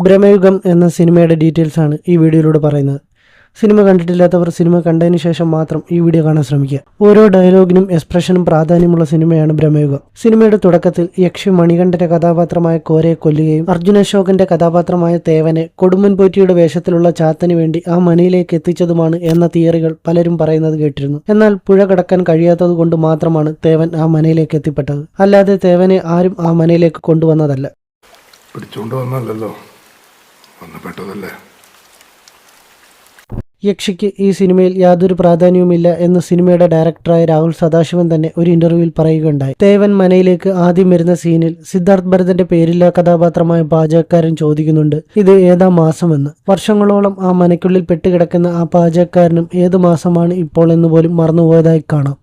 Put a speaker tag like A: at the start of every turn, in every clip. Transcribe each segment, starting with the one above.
A: ബ്രഹ്മയുഗം എന്ന സിനിമയുടെ ഡീറ്റെയിൽസ് ആണ് ഈ വീഡിയോയിലൂടെ പറയുന്നത്. സിനിമ കണ്ടിട്ടില്ലാത്തവർ സിനിമ കണ്ടതിന് ശേഷം മാത്രം ഈ വീഡിയോ കാണാൻ ശ്രമിക്കുക. ഓരോ ഡയലോഗിനും എക്സ്പ്രഷനും പ്രാധാന്യമുള്ള സിനിമയാണ് ബ്രഹ്മയുഗം. സിനിമയുടെ തുടക്കത്തിൽ യക്ഷി മണികണ്ഠന്റെ കഥാപാത്രമായ കോരയെ കൊല്ലുകയും അർജുന അശോകന്റെ കഥാപാത്രമായ തേവനെ കൊടുമ്പൻ പോറ്റിയുടെ വേഷത്തിലുള്ള ചാത്തന് വേണ്ടി ആ മനയിലേക്ക് എത്തിച്ചതുമാണ് എന്ന തിയറികൾ പലരും പറയുന്നത് കേട്ടിരുന്നു. എന്നാൽ പുഴ കടക്കാൻ കഴിയാത്തത് കൊണ്ട് മാത്രമാണ് തേവൻ ആ മനയിലേക്ക് എത്തിപ്പെട്ടത്. അല്ലാതെ തേവനെ ആരും ആ മനയിലേക്ക് കൊണ്ടുവന്നതല്ല. യക്ഷിക്ക് ഈ സിനിമയിൽ യാതൊരു പ്രാധാന്യവുമില്ല എന്ന് സിനിമയുടെ ഡയറക്ടറായ രാഹുൽ സദാശിവൻ തന്നെ ഒരു ഇന്റർവ്യൂവിൽ പറയുകയുണ്ടായി. തേവൻ മനയിലേക്ക് ആദ്യം വരുന്ന സീനിൽ സിദ്ധാർത്ഥ് ഭരതന്റെ പേരില്ല കഥാപാത്രമായ പാചകക്കാരൻ ചോദിക്കുന്നുണ്ട് ഇത് ഏതാ മാസമെന്ന്. വർഷങ്ങളോളം ആ മനയ്ക്കുള്ളിൽ പെട്ടുകിടക്കുന്ന ആ പാചകക്കാരനും ഏത് മാസമാണ് ഇപ്പോൾ എന്ന് പോലും മറന്നുപോയതായി കാണാം.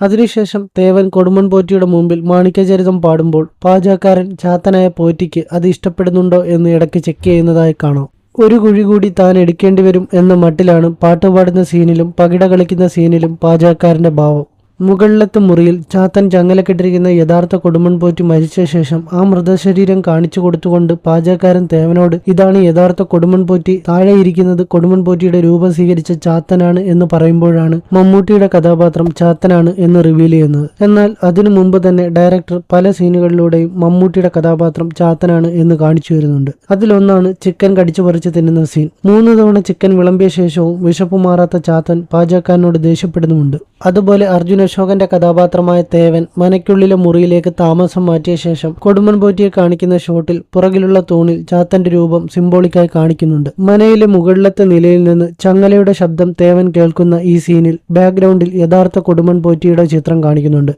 A: അതിനുശേഷം തേവൻ കൊടുമ്പൻ പോറ്റിയുടെ മുമ്പിൽ മാണിക്യചരിതം പാടുമ്പോൾ പാചകക്കാരൻ ചാത്തനായ പോറ്റിക്ക് അത് ഇഷ്ടപ്പെടുന്നുണ്ടോ എന്ന് ഇടയ്ക്ക് ചെക്ക് ചെയ്യുന്നതായി കാണാം. ഒരു കുഴി കൂടി താൻ എടുക്കേണ്ടി വരും എന്ന മട്ടിലാണ് പാട്ടുപാടുന്ന സീനിലും പകിട കളിക്കുന്ന സീനിലും പാചകക്കാരന്റെ ഭാവം. മുകളിലത്തെ മുറിയിൽ ചാത്തൻ ചങ്ങലക്കെട്ടിരിക്കുന്ന യഥാർത്ഥ കൊടുമ്പൻ പോറ്റി മരിച്ച ശേഷം ആ മൃതശരീരം കാണിച്ചു കൊടുത്തുകൊണ്ട് പാചകക്കാരൻ തേവനോട് ഇതാണ് യഥാർത്ഥ കൊടുമ്പൻ പോറ്റി, താഴെ ഇരിക്കുന്നത് കൊടുമ്പൻ പോറ്റിയുടെ രൂപം സ്വീകരിച്ച ചാത്തനാണ് എന്ന് പറയുമ്പോഴാണ് മമ്മൂട്ടിയുടെ കഥാപാത്രം ചാത്തനാണ് എന്ന് റിവീൽ ചെയ്യുന്നത്. എന്നാൽ അതിനു മുമ്പ് തന്നെ ഡയറക്ടർ പല സീനുകളിലൂടെയും മമ്മൂട്ടിയുടെ കഥാപാത്രം ചാത്തനാണ് എന്ന് കാണിച്ചു വരുന്നുണ്ട്. അതിലൊന്നാണ് ചിക്കൻ കടിച്ചു പറിച്ച് തിന്നുന്ന സീൻ. 3 തവണ ചിക്കൻ വിളമ്പിയ ശേഷവും വിശപ്പ് മാറാത്ത ചാത്തൻ പാചകക്കാരനോട് ദേഷ്യപ്പെടുന്നുമുണ്ട്. അതുപോലെ അർജുന അശോകന്റെ കഥാപാത്രമായ തേവൻ മനയ്ക്കുള്ളിലെ മുറിയിലേക്ക് താമസം മാറ്റിയ ശേഷം കൊടുമ്പൻ പോറ്റിയെ കാണിക്കുന്ന ഷോട്ടിൽ പുറകിലുള്ള തൂണിൽ ചാത്തന്റെ രൂപം സിംബോളിക്കായി കാണിക്കുന്നുണ്ട്. മനയിലെ മുകളിലത്തെ നിലയിൽ നിന്ന് ചങ്ങലയുടെ ശബ്ദം തേവൻ കേൾക്കുന്ന ഈ സീനിൽ ബാക്ക്ഗ്രൗണ്ടിൽ യഥാർത്ഥ കൊടുമ്പൻ പോറ്റിയുടെ ചിത്രം കാണിക്കുന്നുണ്ട്.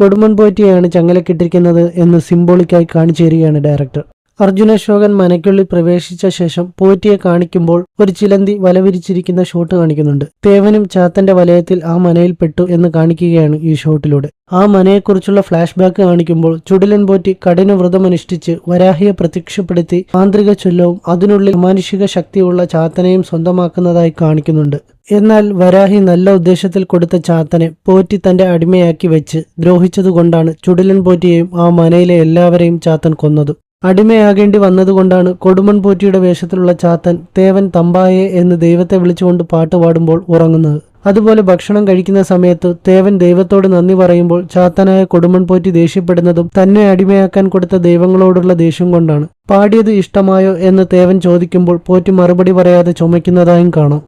A: കൊടുമ്പൻ പോറ്റിയാണ് ചങ്ങലക്കിട്ടിരിക്കുന്നത് എന്ന് സിംബോളിക്കായി കാണിച്ചു തരികയാണ് ഡയറക്ടർ. അർജുന അശോകൻ മനയ്ക്കുള്ളിൽ പ്രവേശിച്ച ശേഷം പോറ്റിയെ കാണിക്കുമ്പോൾ ഒരു ചിലന്തി വലവിരിച്ചിരിക്കുന്ന ഷോട്ട് കാണിക്കുന്നുണ്ട്. തേവനും ചാത്തന്റെ വലയത്തിൽ ആ മനയിൽ പെട്ടു എന്ന് കാണിക്കുകയാണ് ഈ ഷോട്ടിലൂടെ. ആ മനയെക്കുറിച്ചുള്ള ഫ്ലാഷ് ബാക്ക് കാണിക്കുമ്പോൾ ചുടിലൻ പോറ്റി കഠിന വ്രതമനുഷ്ഠിച്ച് വരാഹിയെ പ്രത്യക്ഷപ്പെടുത്തി ആന്തരിക ചൊല്ലവും അതിനുള്ളിൽ അമാനുഷിക ശക്തിയുള്ള ചാത്തനെയും സ്വന്തമാക്കുന്നതായി കാണിക്കുന്നുണ്ട്. എന്നാൽ വരാഹി നല്ല ഉദ്ദേശത്തിൽ കൊടുത്ത ചാത്തനെ പോറ്റി തന്റെ അടിമയാക്കി വെച്ച് ദ്രോഹിച്ചതുകൊണ്ടാണ് ചുടിലൻ പോറ്റിയെയും ആ മനയിലെ എല്ലാവരെയും ചാത്തൻ കൊന്നത്. അടിമയാകേണ്ടി വന്നതുകൊണ്ടാണ് കൊടുമ്പൻ പോറ്റിയുടെ വേഷത്തിലുള്ള ചാത്തൻ തേവൻ തമ്പായെ എന്ന് ദൈവത്തെ വിളിച്ചുകൊണ്ട് പാട്ടുപാടുമ്പോൾ ഉറങ്ങുന്നത്. അതുപോലെ ഭക്ഷണം കഴിക്കുന്ന സമയത്ത് തേവൻ ദൈവത്തോട് നന്ദി പറയുമ്പോൾ ചാത്തനായ കൊടുമ്പൻ പോറ്റി ദേഷ്യപ്പെടുന്നതും തന്നെ അടിമയാക്കാൻ കൊടുത്ത ദൈവങ്ങളോടുള്ള ദേഷ്യം കൊണ്ടാണ്. പാടിയത് ഇഷ്ടമായോ എന്ന് തേവൻ ചോദിക്കുമ്പോൾ പോറ്റി മറുപടി പറയാതെ ചുമയ്ക്കുന്നതായും കാണാം.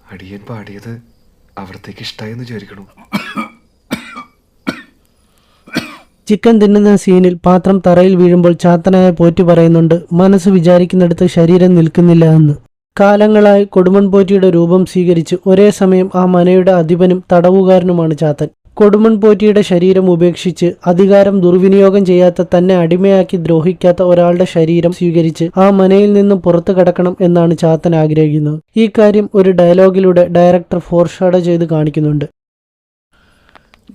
B: അടിയൻ പാടിയത് അവിടത്തേക്ക് ഇഷ്ടായെന്ന് വിചാരിക്കണം.
A: ചിക്കൻ തിന്നുന്ന സീനിൽ പാത്രം തറയിൽ വീഴുമ്പോൾ ചാത്തനായ പോറ്റി പറയുന്നുണ്ട് മനസ്സ് വിചാരിക്കുന്നിടത്ത് ശരീരം നിൽക്കുന്നില്ല എന്ന്. കാലങ്ങളായി കൊടുമ്പൻ പോറ്റിയുടെ രൂപം സ്വീകരിച്ച് ഒരേ സമയം ആ മനയുടെ അധിപനും തടവുകാരനുമാണ് ചാത്തൻ. കൊടുമ്പൻ പോറ്റിയുടെ ശരീരം ഉപേക്ഷിച്ച് അധികാരം ദുർവിനിയോഗം ചെയ്യാത്ത തന്നെ അടിമയാക്കി ദ്രോഹിക്കാത്ത ഒരാളുടെ ശരീരം സ്വീകരിച്ച് ആ മനയിൽ നിന്നും പുറത്തു കടക്കണം എന്നാണ് ചാത്തൻ ആഗ്രഹിക്കുന്നത്. ഈ കാര്യം ഒരു ഡയലോഗിലൂടെ ഡയറക്ടർ ഫോർഷാഡോ ചെയ്ത് കാണിക്കുന്നുണ്ട്.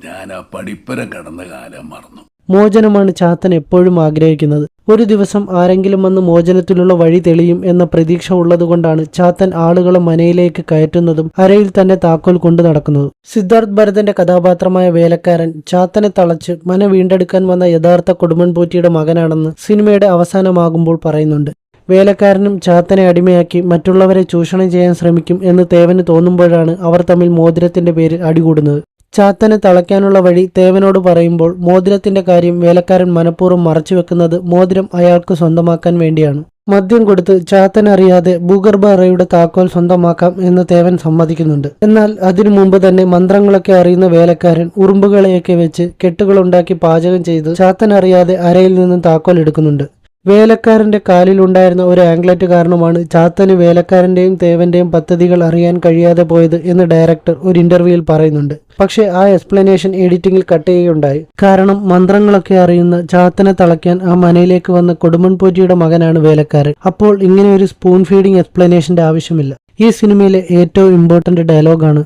C: ഞാൻ ആ പഠിപ്പരം കടന്ന കാലം മറന്നു.
A: മോചനമാണ് ചാത്തൻ എപ്പോഴും ആഗ്രഹിക്കുന്നത്. ഒരു ദിവസം ആരെങ്കിലും വന്ന് മോചനത്തിലുള്ള വഴി തെളിയും എന്ന പ്രതീക്ഷ ഉള്ളതുകൊണ്ടാണ് ചാത്തൻ ആളുകളെ മനയിലേക്ക് കയറ്റുന്നതും അരയിൽ തന്നെ താക്കോൽ കൊണ്ടു നടക്കുന്നതും. സിദ്ധാർത്ഥ് ഭരതന്റെ കഥാപാത്രമായ വേലക്കാരൻ ചാത്തനെ തളച്ച് മന വീണ്ടെടുക്കാൻ വന്ന യഥാർത്ഥ കൊടുമ്പൻ പോറ്റിയുടെ മകനാണെന്ന് സിനിമയുടെ അവസാനമാകുമ്പോൾ പറയുന്നുണ്ട്. വേലക്കാരനും ചാത്തനെ അടിമയാക്കി മറ്റുള്ളവരെ ചൂഷണം ചെയ്യാൻ ശ്രമിക്കും എന്ന് തേവന് തോന്നുമ്പോഴാണ് അവർ തമ്മിൽ മോതിരത്തിന്റെ പേരിൽ അടികൂടുന്നത്. ചാത്തനെ തളയ്ക്കാനുള്ള വഴി തേവനോട് പറയുമ്പോൾ മോതിരത്തിന്റെ കാര്യം വേലക്കാരൻ മനഃപൂർവ്വം മറച്ചുവെക്കുന്നത് മോതിരം അയാൾക്ക് സ്വന്തമാക്കാൻ വേണ്ടിയാണ്. മദ്യം കൊടുത്ത് ചാത്തൻ അറിയാതെ ഭൂഗർഭ അറയുടെ താക്കോൽ സ്വന്തമാക്കാം എന്ന് തേവൻ സമ്മതിക്കുന്നുണ്ട്. എന്നാൽ അതിനു മുമ്പ് തന്നെ മന്ത്രങ്ങളൊക്കെ അറിയുന്ന വേലക്കാരൻ ഉറുമ്പുകളെയൊക്കെ വെച്ച് കെട്ടുകളുണ്ടാക്കി പാചകം ചെയ്ത് ചാത്തൻ അറിയാതെ അരയിൽ നിന്നും താക്കോൽ എടുക്കുന്നുണ്ട്. വേലക്കാരന്റെ കാലിലുണ്ടായിരുന്ന ഒരു ആംഗ്ലറ്റ് കാരണമാണ് ചാത്തന് വേലക്കാരന്റെയും തേവന്റെയും പദ്ധതികൾ അറിയാൻ കഴിയാതെ പോയത് എന്ന് ഡയറക്ടർ ഒരു ഇന്റർവ്യൂവിൽ പറയുന്നുണ്ട്. പക്ഷേ ആ എക്സ്പ്ലനേഷൻ എഡിറ്റിംഗിൽ കട്ട് ചെയ്യുകയുണ്ടായി. കാരണം മന്ത്രങ്ങളൊക്കെ അറിയുന്ന ചാത്തനെ തളയ്ക്കാൻ ആ മനയിലേക്ക് വന്ന കൊടുമ്പൻ പോറ്റിയുടെ മകനാണ് വേലക്കാരൻ. അപ്പോൾ ഇങ്ങനെ ഒരു സ്പൂൺ ഫീഡിംഗ് എക്സ്പ്ലനേഷന്റെ ആവശ്യമില്ല. ഈ സിനിമയിലെ ഏറ്റവും ഇമ്പോർട്ടന്റ് ഡയലോഗാണ്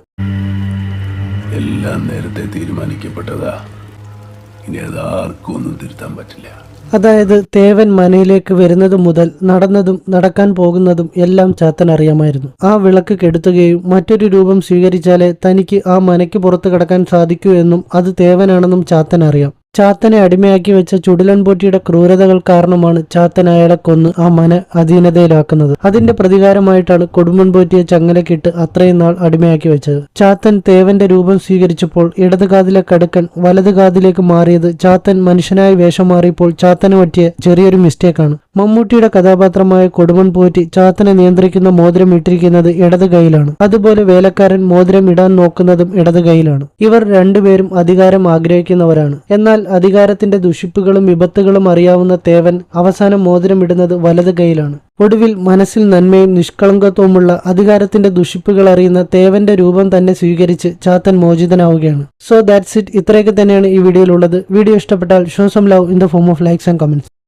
C: എല്ലാം നേരത്തെ തീരുമാനിക്കപ്പെട്ടതാ, ഇനി അതാർക്കും ഒന്നും തിരുത്താൻ പറ്റില്ല.
A: അതായത് തേവൻ മനയിലേക്ക് വരുന്നത് മുതൽ നടന്നതും നടക്കാൻ പോകുന്നതും എല്ലാം ചാത്തൻ അറിയാമായിരുന്നു. ആ വിളക്ക് കെടുത്തുകയും മറ്റൊരു രൂപം സ്വീകരിച്ചാലേ തനിക്ക് ആ മനയ്ക്ക് പുറത്തു കടക്കാൻ സാധിക്കൂ എന്നും അത് തേവനാണെന്നും ചാത്തൻ അറിയാം. ചാത്തനെ അടിമയാക്കി വെച്ച ചുടലൻപോറ്റിയുടെ ക്രൂരതകൾ കാരണമാണ് ചാത്തൻ അയാളെ കൊന്ന് ആ മന അധീനതയിലാക്കുന്നത്. അതിന്റെ പ്രതികാരമായിട്ടാണ് കൊടുമ്പൻപോറ്റിയെ ചങ്ങലക്കിട്ട് അത്രയും നാൾ അടിമയാക്കി വെച്ചത്. ചാത്തൻ തേവന്റെ രൂപം സ്വീകരിച്ചപ്പോൾ ഇടത് കാതിലെ കടുക്കൻ വലത് കാതിലേക്ക് മാറിയത് ചാത്തൻ മനുഷ്യനായി വേഷം മാറിയപ്പോൾ ചാത്തന് പറ്റിയ ചെറിയൊരു മിസ്റ്റേക്കാണ്. മമ്മൂട്ടിയുടെ കഥാപാത്രമായ കൊടുമ്പൻപോറ്റി ചാത്തനെ നിയന്ത്രിക്കുന്ന മോതിരം ഇട്ടിരിക്കുന്നത് ഇടത് കൈയിലാണ്. അതുപോലെ വേലക്കാരൻ മോതിരം ഇടാൻ നോക്കുന്നതും ഇടത് കൈയിലാണ്. ഇവർ രണ്ടുപേരും അധികാരം ആഗ്രഹിക്കുന്നവരാണ്. എന്നാൽ അധികാരത്തിന്റെ ദുഷിപ്പുകളും വിപത്തുകളും അറിയാവുന്ന തേവൻ അവസാനം മോതിരം ഇടുന്നത് വലത് കൈയിലാണ്. ഒടുവിൽ മനസ്സിൽ നന്മയും നിഷ്കളങ്കത്വമുള്ള അധികാരത്തിന്റെ ദുഷിപ്പുകൾ അറിയുന്ന തേവന്റെ രൂപം തന്നെ സ്വീകരിച്ച് ചാത്തൻ മോചിതനാവുകയാണ്. So that's it. ഇത്രയൊക്കെ തന്നെയാണ് ഈ വീഡിയോയിലുള്ളത്. വീഡിയോ ഇഷ്ടപ്പെട്ടാൽ show some love in the form of likes and comments.